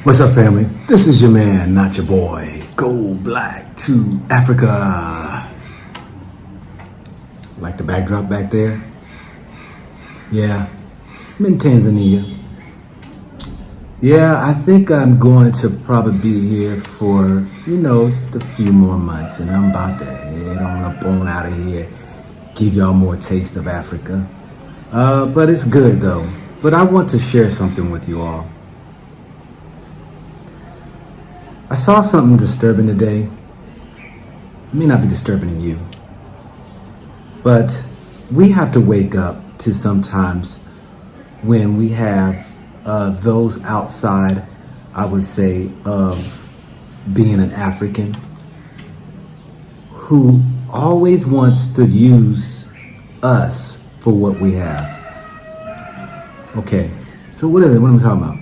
What's up, family? This is your man, not your boy. Go black to Africa. Like the backdrop back there? Yeah, I'm in Tanzania. Yeah, I think I'm going to probably be here for, just a few more months, and I'm about to head on up on out of here, give y'all more taste of Africa. But it's good though. But I want to share something with you all. I saw something disturbing today. It may not be disturbing to you, but we have to wake up to sometimes when we have those outside, I would say, of being an African who always wants to use us for what we have. Okay, so what am I talking about?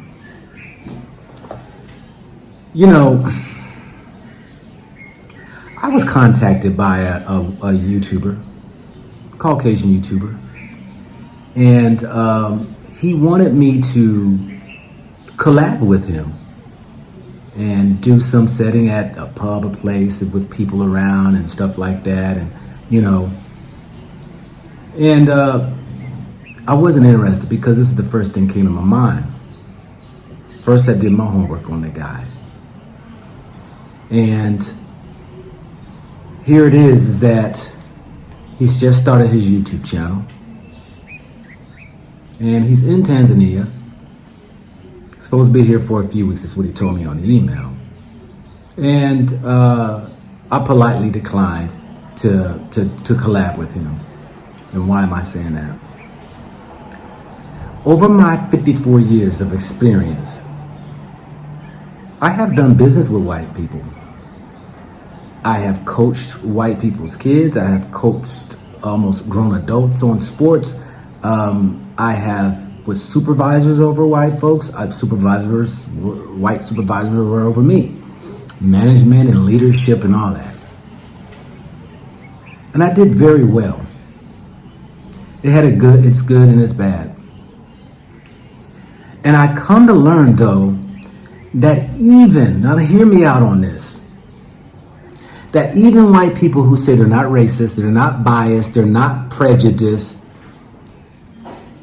I was contacted by a YouTuber, Caucasian YouTuber, and he wanted me to collab with him and do some setting at a pub, a place with people around and stuff like that, and I wasn't interested because this is the first thing came to my mind. First, I did my homework on the guy. And here it is that he's just started his YouTube channel. And he's in Tanzania. He's supposed to be here for a few weeks. That's what he told me on the email. And I politely declined to collab with him. And why am I saying that? Over my 54 years of experience, I have done business with white people. I have coached white people's kids. I have coached almost grown adults on sports. I have was supervisors over white folks. White supervisors were over me. Management and leadership and all that. And I did very well. It's good and it's bad. And I come to learn though, that now hear me out on this, that even white people who say they're not racist, they're not biased, they're not prejudiced,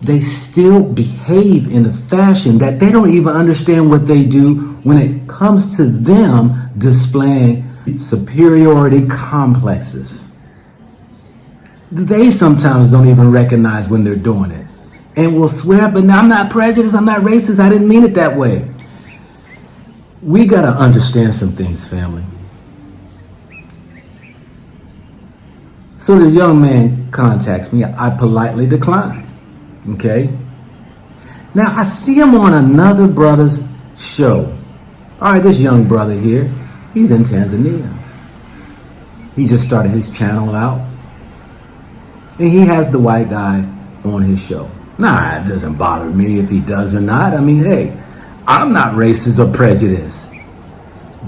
they still behave in a fashion that they don't even understand what they do when it comes to them displaying superiority complexes. They sometimes don't even recognize when they're doing it and will swear, but I'm not prejudiced, I'm not racist, I didn't mean it that way. We got to understand some things, family. So the young man contacts me. I politely decline. Okay? Now, I see him on another brother's show. All right, this young brother here, he's in Tanzania. He just started his channel out. And he has the white guy on his show. Nah, it doesn't bother me if he does or not. I mean, hey, I'm not racist or prejudiced,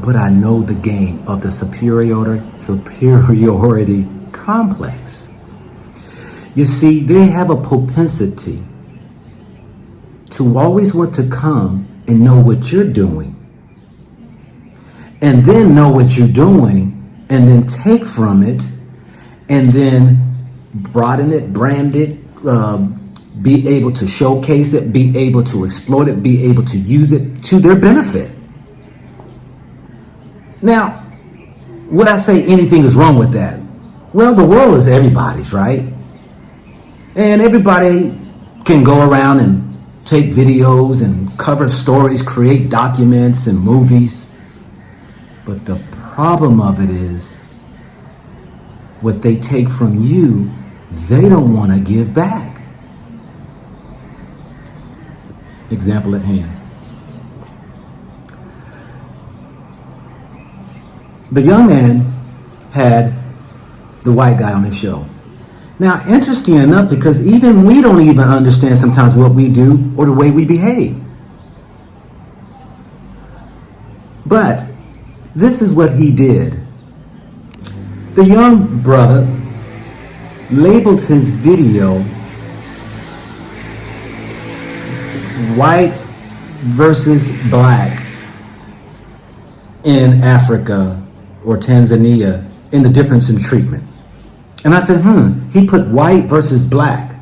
but I know the game of the superiority complex. You see, they have a propensity to always want to come and know what you're doing, and then know what you're doing, and then take from it, and then broaden it, brand it, be able to showcase it, be able to exploit it, be able to use it to their benefit. Now, would I say anything is wrong with that? Well, the world is everybody's, right? And everybody can go around and take videos and cover stories, create documents and movies. But the problem of it is, what they take from you, they don't want to give back. Example at hand. The young man had the white guy on his show. Now, interesting enough, because even we don't even understand sometimes what we do or the way we behave. But this is what he did. The young brother labeled his video white versus black in Africa or Tanzania in the difference in treatment. And I said, he put white versus black,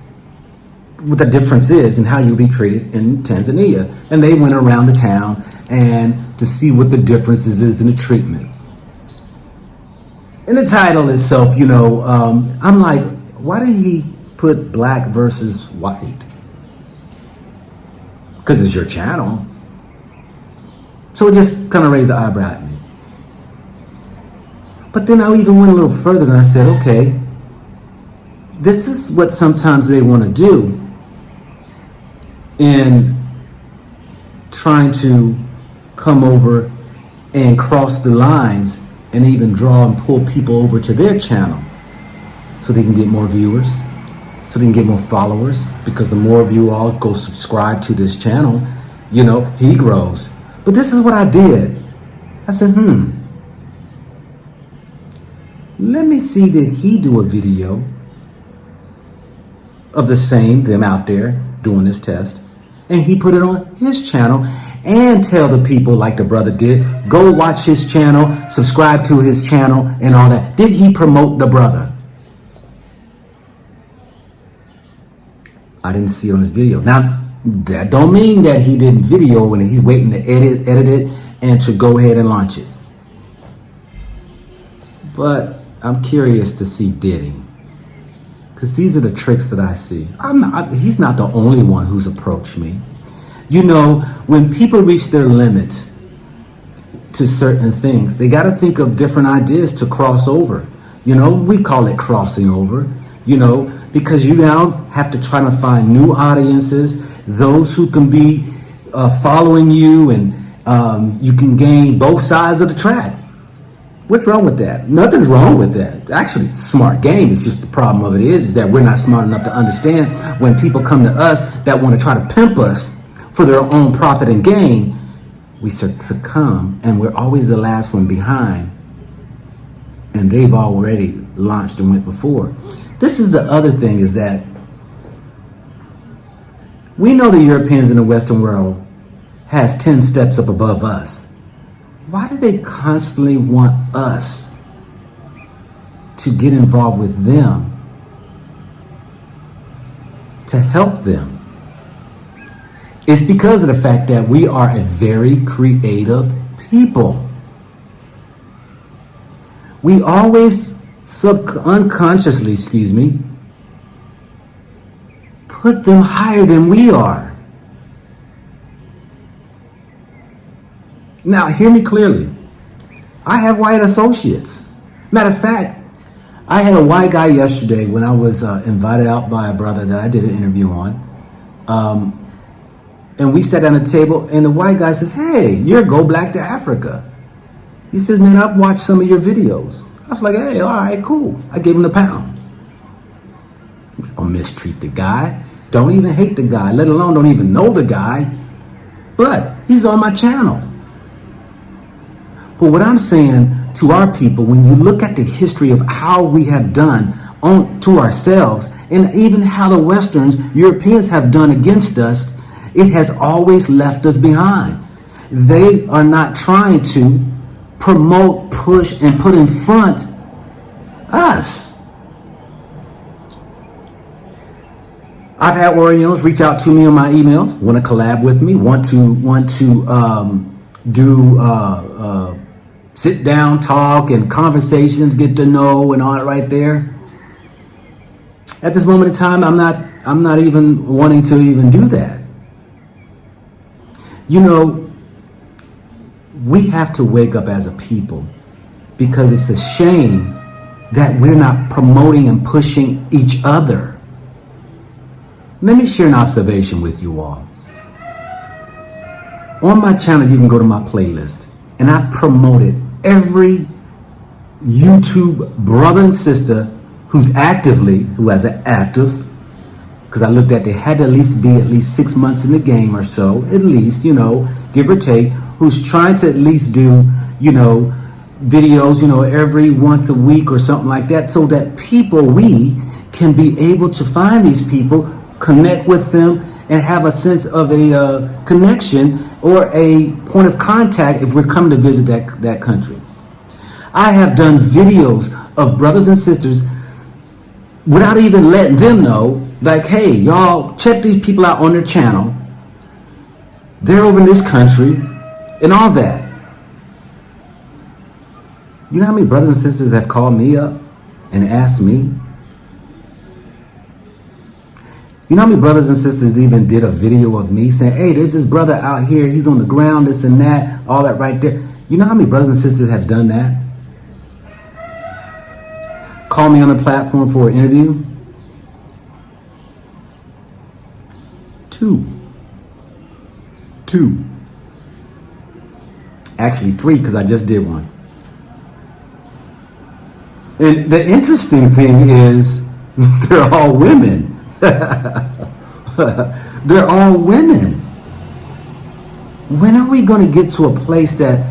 what the difference is in how you'll be treated in Tanzania. And they went around the town and to see what the differences is in the treatment. In the title itself, I'm like, why did he put black versus white? Because it's your channel. So it just kind of raised the eyebrow at me. But then I even went a little further and I said, okay, this is what sometimes they want to do in trying to come over and cross the lines and even draw and pull people over to their channel so they can get more viewers, so they can get more followers, because the more of you all go subscribe to this channel, he grows. But this is what I did. I said, let me see, did he do a video of them out there doing this test? And he put it on his channel and tell the people like the brother did, go watch his channel, subscribe to his channel and all that. Did he promote the brother? I didn't see it on his video. Now, that don't mean that he didn't video and he's waiting to edit it and to go ahead and launch it. But I'm curious to see, did he? Because these are the tricks that I see. He's not the only one who's approached me. When people reach their limit to certain things, they got to think of different ideas to cross over. We call it crossing over, because you now have to try to find new audiences, those who can be following you, and you can gain both sides of the track. What's wrong with that? Nothing's wrong with that. Actually, it's a smart game. It's just the problem of it is that we're not smart enough to understand when people come to us that want to try to pimp us for their own profit and gain, we succumb and we're always the last one behind. And they've already launched and went before. This is the other thing, is that we know the Europeans in the Western world has 10 steps up above us. Why do they constantly want us to get involved with them, to help them? It's because of the fact that we are a very creative people. We always unconsciously, put them higher than we are. Now, hear me clearly. I have white associates. Matter of fact, I had a white guy yesterday when I was invited out by a brother that I did an interview on. And we sat down at the table, and the white guy says, hey, you're Go Black to Africa. He says, man, I've watched some of your videos. I was like, hey, all right, cool. I gave him the pound. Don't mistreat the guy. Don't even hate the guy, let alone don't even know the guy. But he's on my channel. But what I'm saying to our people, when you look at the history of how we have done to ourselves, and even how the Westerns, Europeans have done against us, it has always left us behind. They are not trying to promote, push, and put in front us. I've had Orientals reach out to me on my emails, want to collab with me, want to do sit down talk and conversations, get to know and all that right there. At this moment in time, I'm not even wanting to even do that. We have to wake up as a people, because it's a shame that we're not promoting and pushing each other. Let me share an observation with you all. On my channel, you can go to my playlist, and I've promoted every YouTube brother and sister who has an active, because I looked at, they had to be at least 6 months in the game or so, at least, give or take, who's trying to at least do, videos, every once a week or something like that, so that we can be able to find these people, connect with them, and have a sense of a connection or a point of contact if we're coming to visit that country. I have done videos of brothers and sisters without even letting them know, like, hey, y'all, check these people out on their channel. They're over in this country and all that. You know how many brothers and sisters have called me up and asked me? You know how many brothers and sisters even did a video of me saying, hey, there's this brother out here, he's on the ground, this and that, all that right there. You know how many brothers and sisters have done that? Call me on a platform for an interview? 2. Actually 3, because I just did one. And the interesting thing is, they're all women. They're all women. When are we going to get to a place that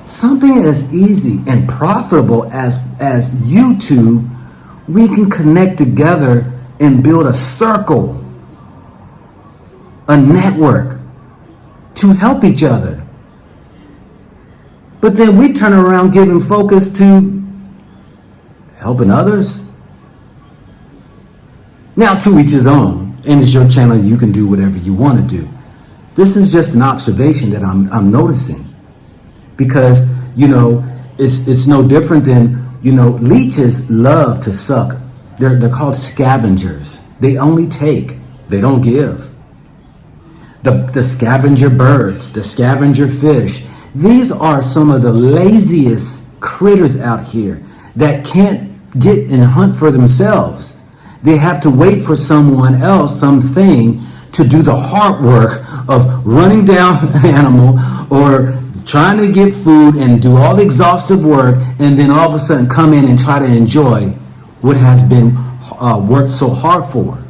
something as easy and profitable as YouTube, we can connect together and build a circle, a network to help each other? But then we turn around giving focus to helping others. Now, to each his own, and it's your channel, you can do whatever you want to do. This is just an observation that I'm noticing, because, you know, it's no different than, you know, leeches love to suck. They're called scavengers. They only take, they don't give. The scavenger birds, the scavenger fish, these are some of the laziest critters out here that can't get and hunt for themselves. They have to wait for someone else, something, to do the hard work of running down an animal or trying to get food and do all the exhaustive work, and then all of a sudden come in and try to enjoy what has been worked so hard for.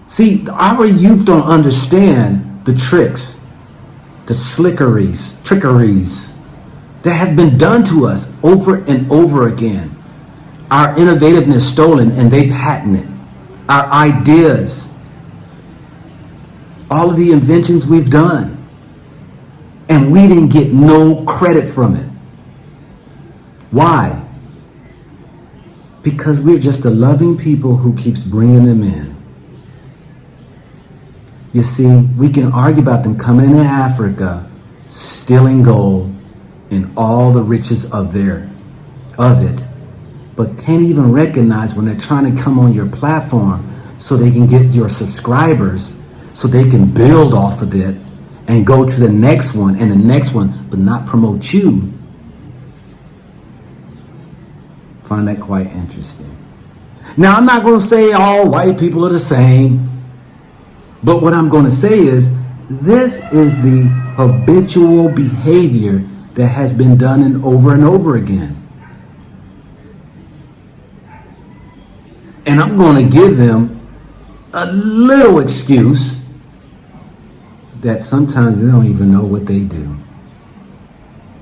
See, our youth don't understand the tricks, the trickeries that have been done to us over and over again. Our innovativeness stolen, and they patent it. Our ideas, all of the inventions we've done, and we didn't get no credit from it. Why? Because we're just a loving people who keeps bringing them in. You see, we can argue about them coming to Africa, stealing gold and all the riches of it, but can't even recognize when they're trying to come on your platform so they can get your subscribers, so they can build off of it and go to the next one and the next one, but not promote you. Find that quite interesting. Now, I'm not going to say all white people are the same, but what I'm going to say is this is the habitual behavior that has been done over and over again. And I'm going to give them a little excuse that sometimes they don't even know what they do.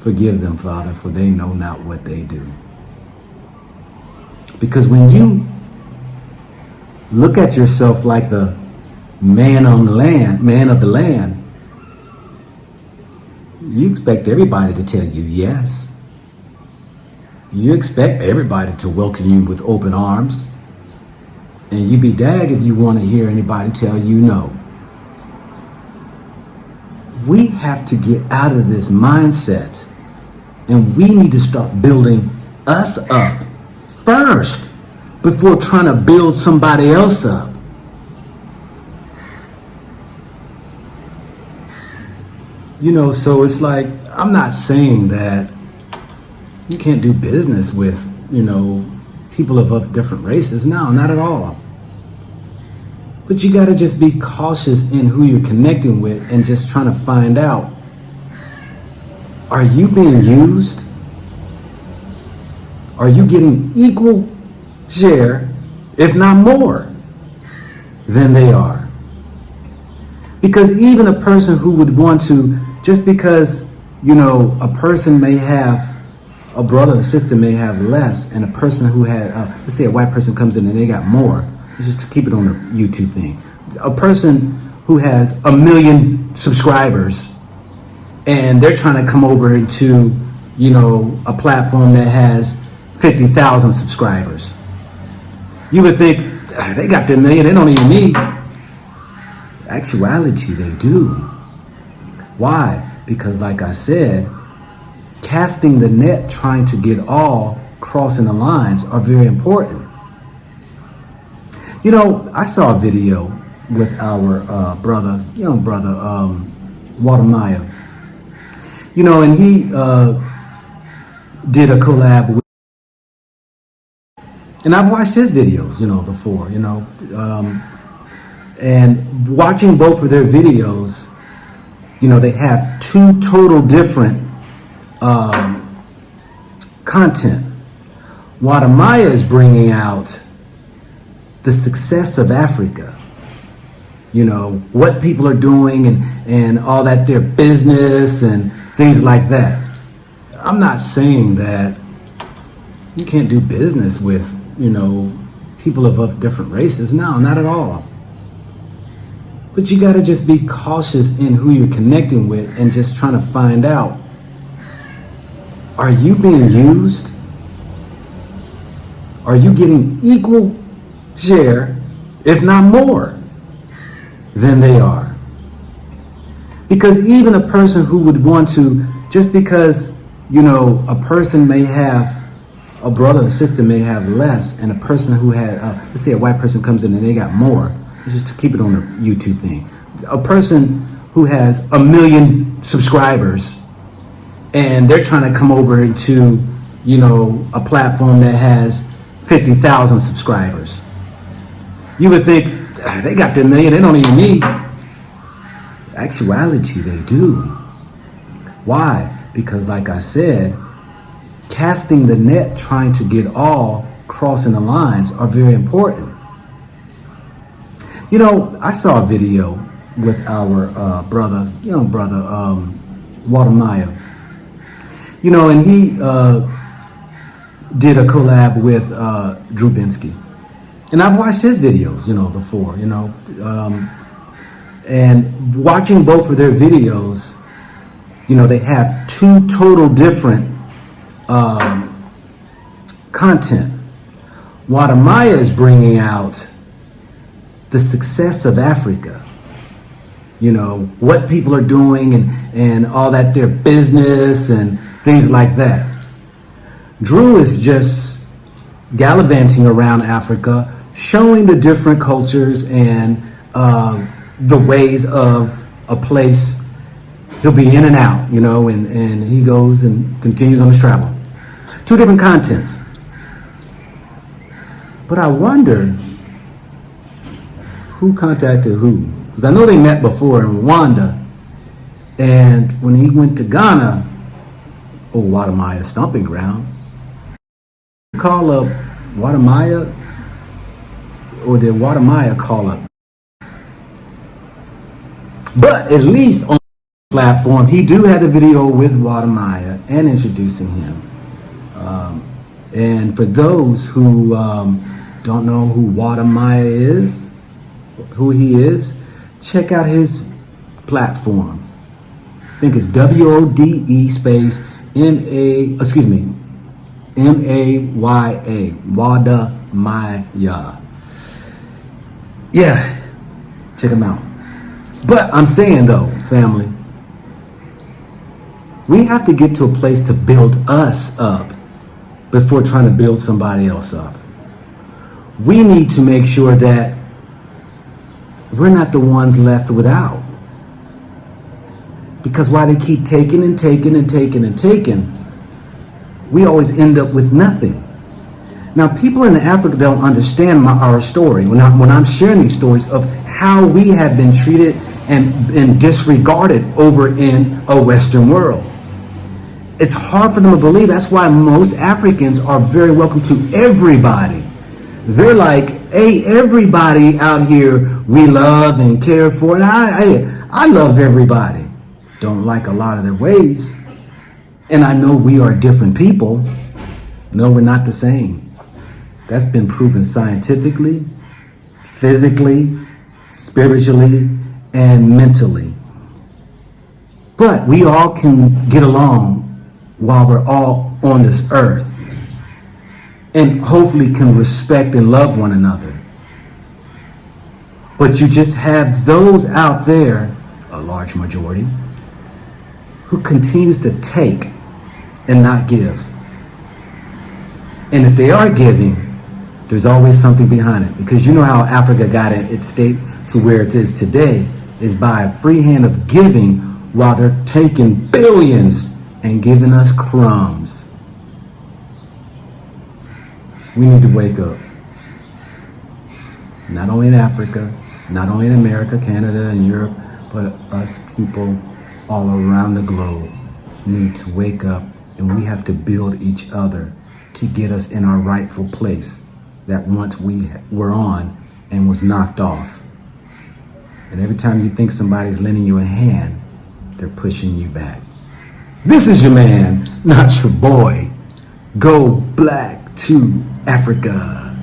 Forgive them, Father, for they know not what they do. Because when you look at yourself like the man of the land, you expect everybody to tell you yes. You expect everybody to welcome you with open arms. And you be dag if you want to hear anybody tell you no. We have to get out of this mindset, and we need to start building us up first before trying to build somebody else up. You know, so it's like, I'm not saying that you can't do business with, you know, people of different races. No, not at all. But you got to just be cautious in who you're connecting with and just trying to find out, are you being used? Are you getting equal share, if not more, than they are? Because even a person who would want to, just because, you know, a person may have, a brother or sister may have less, and a person who had, let's say a white person comes in and they got more, just to keep it on the YouTube thing. a person who has 1 million subscribers and they're trying to come over into, a platform that has 50,000 subscribers. You would think, they got their million, they don't need me. Actuality, they do. Why? Because like I said, casting the net, trying to get all, crossing the lines are very important. I saw a video with our young brother, Walter Maya. And he did a collab with, and I've watched his videos, before, and watching both of their videos, they have two total different content. Walter Maya is bringing out the success of Africa, what people are doing and all that, their business and things like that. I'm not saying that you can't do business with, people of different races. No, not at all. But you got to just be cautious in who you're connecting with and just trying to find out, are you being used? Are you getting equal share, if not more, than they are? Because even a person who would want to, just because, a person may have, a brother or sister may have less, and a person who had, let's say a white person comes in and they got more, let's just keep it on the YouTube thing. A person who has 1 million subscribers and they're trying to come over into, a platform that has 50,000 subscribers. You would think, they got their million, they don't need me. Actuality, they do. Why? Because like I said, casting the net, trying to get all, crossing the lines are very important. I saw a video with our young brother, Walter Maya. And he did a collab with Drew Binsky. And I've watched his videos, before, and watching both of their videos, they have two total different content. Walter Maya is bringing out the success of Africa, what people are doing and all that, their business and things like that. Drew is just gallivanting around Africa, showing the different cultures and the ways of a place. He'll be in and out, and he goes and continues on his travel. Two different contents. But I wonder who contacted who. Because I know they met before in Rwanda. And when he went to Ghana, Walter Maya's stomping ground, call up Walter Maya, or did Walter Maya call up? But at least on the platform, he do have the video with Walter Maya and introducing him. And for those who don't know who Walter Maya is, who he is, check out his platform. I think it's WODE space MAYA, Walter Maya. Yeah, check him out. But I'm saying though, family, we have to get to a place to build us up before trying to build somebody else up. We need to make sure that we're not the ones left without. Because while they keep taking and taking and taking and taking, we always end up with nothing. Now, people in Africa don't understand our story when I'm sharing these stories of how we have been treated and disregarded over in a Western world. It's hard for them to believe. That's why most Africans are very welcome to everybody. They're like, hey, everybody out here we love and care for. And I love everybody. Don't like a lot of their ways. And I know we are different people. No, we're not the same. That's been proven scientifically, physically, spiritually and mentally. But we all can get along while we're all on this earth, and hopefully can respect and love one another. But you just have those out there, a large majority, who continues to take and not give. And if they are giving, there's always something behind it. Because you know how Africa got in its state to where it is today is by a free hand of giving, while they're taking billions and giving us crumbs. We need to wake up. Not only in Africa, not only in America, Canada, and Europe, but us people all around the globe need to wake up, and we have to build each other to get us in our rightful place that once we were on and was knocked off. And every time you think somebody's lending you a hand, they're pushing you back. This is your man, not your boy. Go black to Africa.